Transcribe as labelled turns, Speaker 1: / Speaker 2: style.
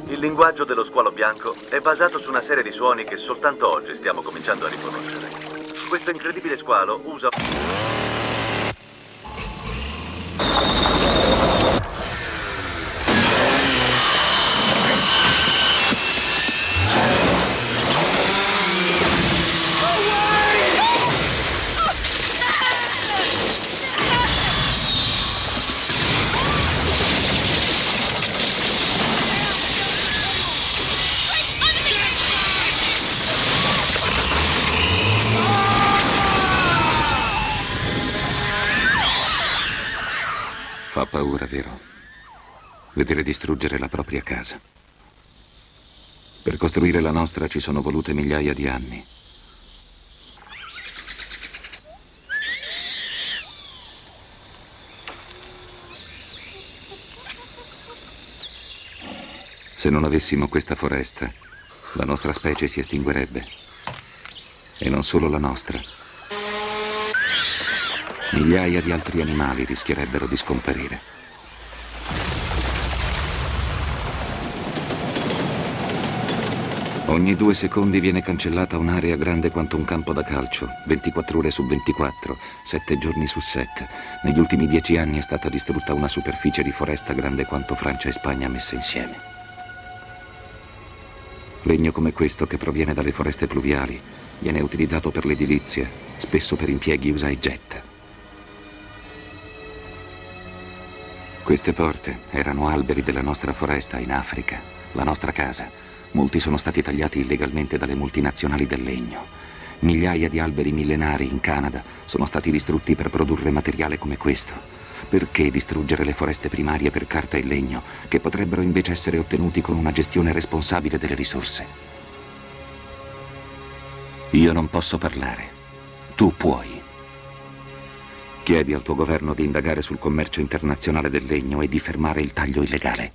Speaker 1: Il linguaggio dello squalo bianco è basato su una serie di suoni che soltanto oggi stiamo cominciando a riconoscere. Questo incredibile squalo usa...
Speaker 2: Fa paura, vero? Vedere distruggere la propria casa. Per costruire la nostra ci sono volute migliaia di anni. Se non avessimo questa foresta, la nostra specie si estinguerebbe. E non solo la nostra. Migliaia di altri animali rischierebbero di scomparire. Ogni 2 secondi viene cancellata un'area grande quanto un campo da calcio, 24 ore su 24, 7 giorni su 7. Negli ultimi 10 anni è stata distrutta una superficie di foresta grande quanto Francia e Spagna messe insieme. Legno come questo, che proviene dalle foreste pluviali, viene utilizzato per l'edilizia, spesso per impieghi usa e getta. Queste porte erano alberi della nostra foresta in Africa, la nostra casa. Molti sono stati tagliati illegalmente dalle multinazionali del legno. Migliaia di alberi millenari in Canada sono stati distrutti per produrre materiale come questo. Perché distruggere le foreste primarie per carta e legno, che potrebbero invece essere ottenuti con una gestione responsabile delle risorse? Io non posso parlare. Tu puoi. Chiedi al tuo governo di indagare sul commercio internazionale del legno e di fermare il taglio illegale.